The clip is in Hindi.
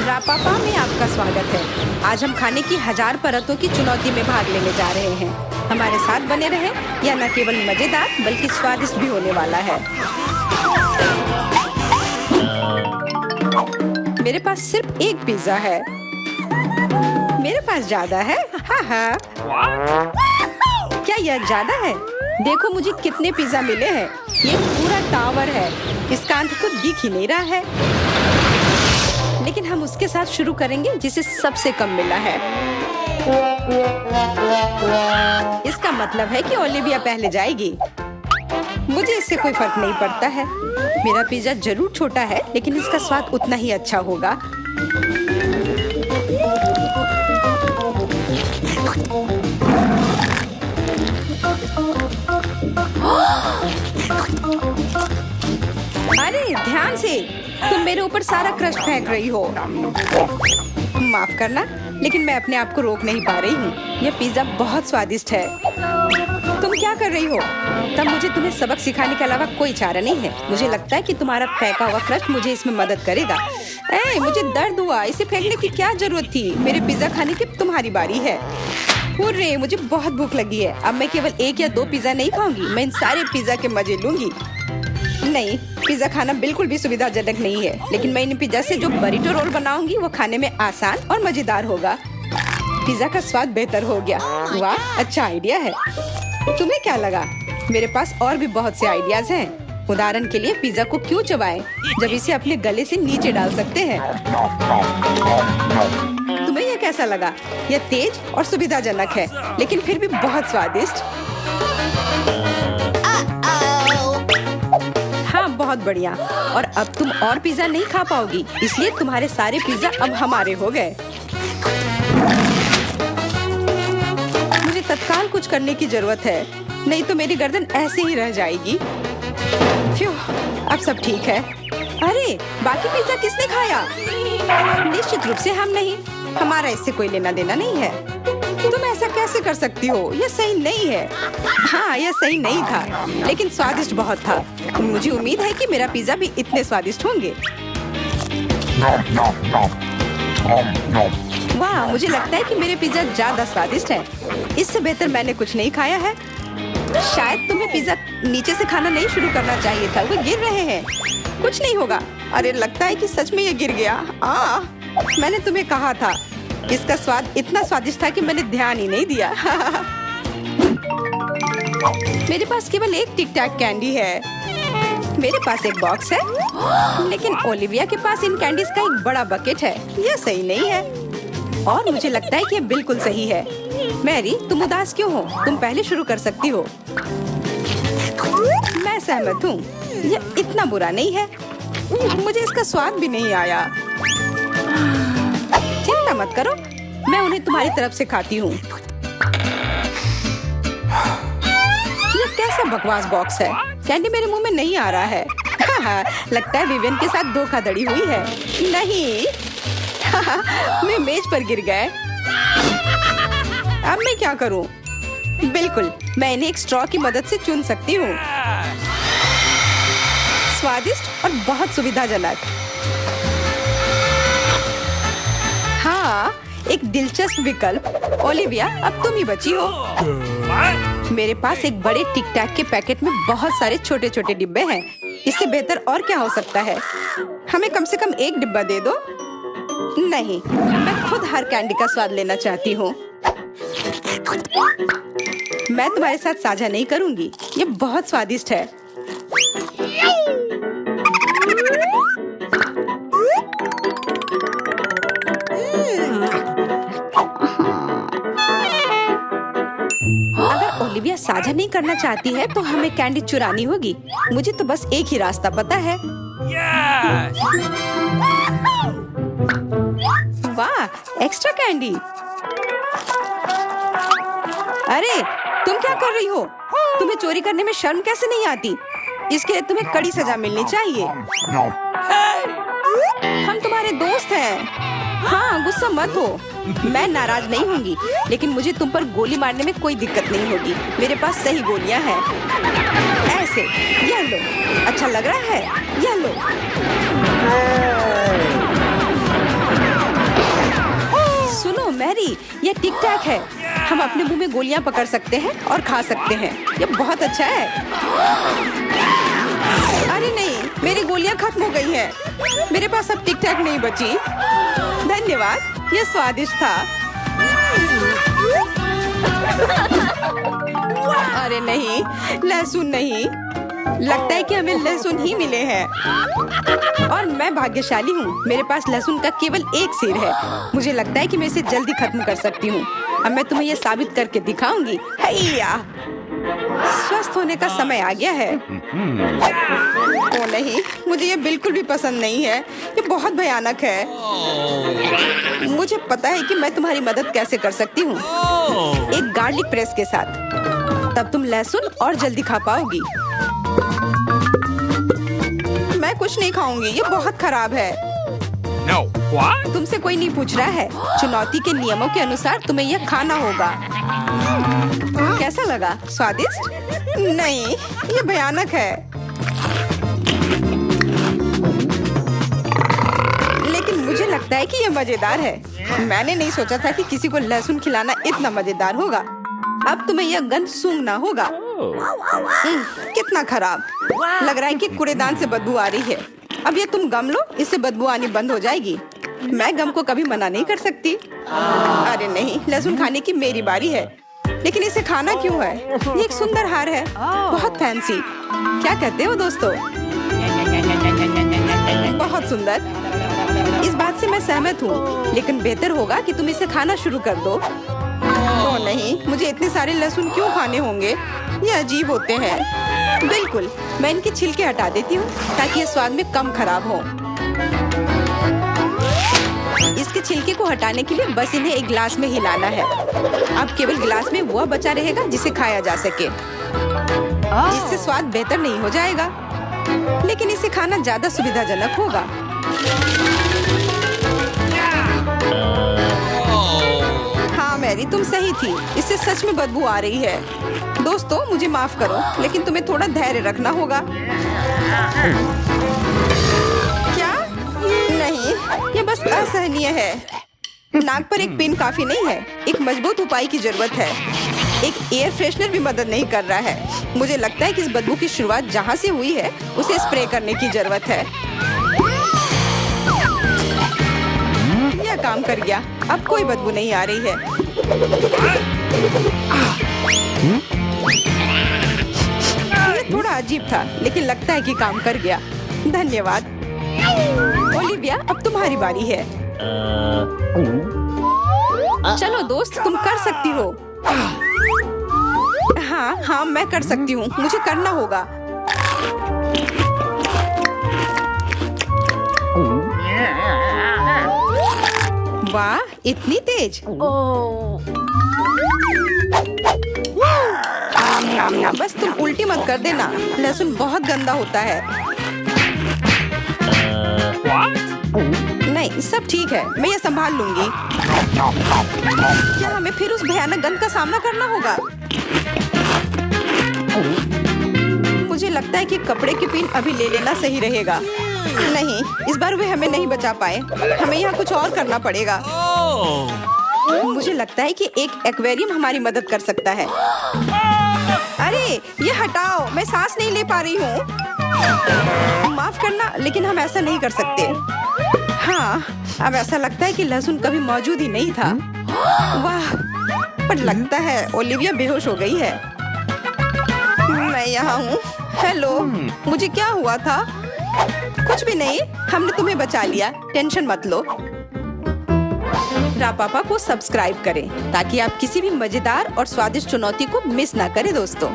रापापा में आपका स्वागत है। आज हम खाने की 1000 परतों की चुनौती में भाग लेने जा रहे हैं। हमारे साथ बने रहें। यह न केवल मजेदार बल्कि स्वादिष्ट भी होने वाला है। मेरे पास सिर्फ एक पिज्जा है। मेरे पास ज्यादा है। हाँ। क्या यह ज्यादा है? देखो मुझे कितने पिज्जा मिले हैं। ये पूरा टावर है। इसका अंत तो दिख ही नहीं रहा है। लेकिन हम उसके साथ शुरू करेंगे जिसे सबसे कम मिला है। इसका मतलब है कि ओलिविया पहले जाएगी। मुझे इससे कोई फर्क नहीं पड़ता है। मेरा पिज्जा जरूर छोटा है लेकिन इसका स्वाद उतना ही अच्छा होगा। अरे ध्यान से, तुम मेरे ऊपर सारा क्रस्ट फेंक रही हो। माफ करना लेकिन मैं अपने आप को रोक नहीं पा रही हूँ। यह पिज्जा बहुत स्वादिष्ट है। तुम क्या कर रही हो? तब मुझे तुम्हें सबक सिखाने के अलावा कोई चारा नहीं है। मुझे लगता है कि तुम्हारा फेंका हुआ क्रस्ट मुझे इसमें मदद करेगा। मुझे दर्द हुआ। इसे फेंकने की क्या जरूरत थी? मेरे पिज्जा खाने की तुम्हारी बारी है। हुर्रे, मुझे बहुत भूख लगी है। अब मैं केवल 1 या 2 पिज्जा नहीं खाऊंगी। मैं इन सारे पिज्जा के मजे लूंगी। नहीं, पिज्जा खाना बिल्कुल भी सुविधाजनक नहीं है। लेकिन मैं इन पिज्जा से जो बरीटो रोल बनाऊंगी वो खाने में आसान और मजेदार होगा। पिज्जा का स्वाद बेहतर हो गया। वाह, अच्छा आइडिया है। तुम्हें क्या लगा? मेरे पास और भी बहुत से आइडियाज हैं। उदाहरण के लिए पिज्जा को क्यों चबाएं जब इसे अपने गले से नीचे डाल सकते हैं। तुम्हें यह कैसा लगा? यह तेज और सुविधाजनक है लेकिन फिर भी बहुत स्वादिष्ट। हाँ, बहुत बढ़िया। और अब तुम और पिज्जा नहीं खा पाओगी, इसलिए तुम्हारे सारे पिज्जा अब हमारे हो गए। मुझे तत्काल कुछ करने की जरूरत है, नहीं तो मेरी गर्दन ऐसे ही रह जाएगी। फ्यू, अब सब ठीक है। अरे, बाकी पिज्जा किसने खाया? निश्चित रूप से हम नहीं। हमारा इससे कोई लेना देना नहीं है। तुम ऐसा कैसे कर सकती हो? यह सही नहीं है। हाँ, यह सही नहीं था लेकिन स्वादिष्ट बहुत था। मुझे उम्मीद है कि मेरा पिज्जा भी इतने स्वादिष्ट होंगे। वाह, मुझे लगता है कि मेरे पिज्जा ज्यादा स्वादिष्ट है। इससे बेहतर मैंने कुछ नहीं खाया है। शायद तुम्हें पिज्जा नीचे से खाना नहीं शुरू करना चाहिए था। वो गिर रहे हैं। कुछ नहीं होगा। अरे, लगता है कि सच में ये गिर गया। मैंने तुम्हें कहा था। इसका स्वाद इतना स्वादिष्ट था कि मैंने ध्यान ही नहीं दिया। मेरे पास केवल एक टिक टैक कैंडी है। मेरे पास एक बॉक्स है लेकिन ओलिविया के पास इन कैंडीज का एक बड़ा बकेट है। यह सही नहीं है और मुझे लगता है कि यह बिल्कुल सही है। मैरी, तुम उदास क्यों हो? तुम पहले शुरू कर सकती हो। मैं सहमत हूँ। यह इतना बुरा नहीं है। मुझे इसका स्वाद भी नहीं आया। चिंता मत करो, मैं उन्हें तुम्हारी तरफ से खाती हूँ। ये कैसा बकवास बॉक्स है? कैंडी मेरे मुंह में नहीं आ रहा है। लगता है विवियन के साथ धोखाधड़ी हुई है। नहीं, मैं मेज पर गिर गए। अब मैं क्या करूँ? बिल्कुल, मैं इन्हें एक स्ट्रॉ की मदद से चुन सकती हूँ। स्वादिष्ट और बहुत सुविधाजनक। हाँ, एक दिलचस्प विकल्प। ओलिविया, अब तुम ही बची हो। मेरे पास एक बड़े टिक टैक के पैकेट में बहुत सारे छोटे छोटे डिब्बे हैं। इससे बेहतर और क्या हो सकता है? हमें कम से कम एक डिब्बा दे दो। नहीं, मैं खुद हर कैंडी का स्वाद लेना चाहती हूँ। मैं तुम्हारे साथ साझा नहीं करूँगी। ये बहुत स्वादिष्ट है। अगर ओलिविया साझा नहीं करना चाहती है तो हमें कैंडी चुरानी होगी। मुझे तो बस एक ही रास्ता पता है। वाह, एक्स्ट्रा कैंडी। अरे, तुम क्या कर रही हो? तुम्हें चोरी करने में शर्म कैसे नहीं आती? इसके लिए तुम्हें कड़ी सजा मिलनी चाहिए। हम तुम्हारे दोस्त हैं। हाँ, गुस्सा मत हो। मैं नाराज नहीं होंगी लेकिन मुझे तुम पर गोली मारने में कोई दिक्कत नहीं होगी। मेरे पास सही गोलियां हैं। ऐसे, यह लो। अच्छा लग रहा है? यह लो। टिक टैक है। हम अपने मुंह में गोलियां पकड़ सकते हैं और खा सकते हैं। ये बहुत अच्छा है। अरे नहीं, मेरी गोलियां खत्म हो गई हैं। मेरे पास अब टिक टैक नहीं बची। धन्यवाद, ये स्वादिष्ट था। अरे नहीं, लहसुन नहीं। लगता है कि हमें लहसुन ही मिले हैं और मैं भाग्यशाली हूँ। मेरे पास लहसुन का केवल एक सिर है। मुझे लगता है कि मैं इसे जल्दी खत्म कर सकती हूँ। अब मैं तुम्हें ये साबित करके दिखाऊंगी। हैया! स्वस्थ होने का समय आ गया है। ओ नहीं, मुझे ये बिल्कुल भी पसंद नहीं है। ये बहुत भयानक है। मुझे पता है कि मैं तुम्हारी मदद कैसे कर सकती हूँ। एक गार्लिक प्रेस के साथ। तब तुम लहसुन और जल्दी खा पाओगी। मैं कुछ नहीं खाऊंगी, ये बहुत खराब है। No. What? तुमसे कोई नहीं पूछ रहा है। चुनौती के नियमों के अनुसार तुम्हें यह खाना होगा। कैसा लगा? स्वादिष्ट? नहीं, ये भयानक है। लेकिन मुझे लगता है कि ये मजेदार है। मैंने नहीं सोचा था कि किसी को लहसुन खिलाना इतना मजेदार होगा। अब तुम्हें यह गंध सूंघना होगा। कितना खराब लग रहा है कि कूड़ेदान से बदबू आ रही है। अब ये तुम गम लो, इससे बदबू आनी बंद हो जाएगी। मैं गम को कभी मना नहीं कर सकती। अरे नहीं, लहसुन खाने की मेरी बारी है। लेकिन इसे खाना क्यों है? ये एक सुंदर हार है, बहुत फैंसी। क्या कहते हो दोस्तों? बहुत सुंदर। इस बात से मैं सहमत हूँ, लेकिन बेहतर होगा कि तुम इसे खाना शुरू कर दो। ओह नहीं, मुझे इतने सारे लहसुन क्यों खाने होंगे? ये अजीब होते हैं। बिल्कुल, मैं इनके छिलके हटा देती हूँ ताकि ये स्वाद में कम खराब हो। इसके छिलके को हटाने के लिए बस इन्हें एक गिलास में हिलाना है। अब केवल गिलास में वह बचा रहेगा जिसे खाया जा सके। इससे स्वाद बेहतर नहीं हो जाएगा, लेकिन इसे खाना ज्यादा सुविधाजनक होगा। हाँ मैरी, तुम सही थी। इससे सच में बदबू आ रही है। दोस्तों, मुझे माफ करो, लेकिन तुम्हें थोड़ा धैर्य रखना होगा। क्या? नहीं, ये बस असहनीय है। नाक पर एक पिन काफी नहीं है। एक मजबूत उपाय की जरूरत है। एक एयर फ्रेशनर भी मदद नहीं कर रहा है। मुझे लगता है कि इस बदबू की शुरुआत जहाँ से हुई है उसे स्प्रे करने की जरूरत है। यह काम कर गया। अब कोई बदबू नहीं आ रही है। ये थोड़ा अजीब था, लेकिन लगता है कि काम कर गया। धन्यवाद। ओलिविया, अब तुम्हारी बारी है। चलो दोस्त, तुम कर सकती हो। हाँ, मैं कर सकती हूँ। मुझे करना होगा। वाह, इतनी तेज। बस तुम उल्टी मत कर देना। लहसुन बहुत गंदा होता है। नहीं, सब ठीक है। मैं ये संभाल लूंगी। क्या हमें फिर उस भयानक गंध का सामना करना होगा? मुझे लगता है कि कपड़े की पिन अभी ले लेना सही रहेगा। नहीं, इस बार वे हमें नहीं बचा पाए। हमें यहाँ कुछ और करना पड़ेगा। मुझे लगता है कि एक एक्वेरियम हमारी मदद कर सकता है। अरे, ये हटाओ, मैं सांस नहीं ले पा रही हूँ। माफ करना, लेकिन हम ऐसा नहीं कर सकते। हाँ, अब ऐसा लगता है कि लहसुन कभी मौजूद ही नहीं था। वाह, पर लगता है ओलिविया बेहोश हो गई है। मैं यहाँ हूँ। हेलो, मुझे क्या हुआ था? कुछ भी नहीं, हमने तुम्हें बचा लिया। टेंशन मत लो। रापापा को सब्सक्राइब करें ताकि आप किसी भी मजेदार और स्वादिष्ट चुनौती को मिस ना करें दोस्तों।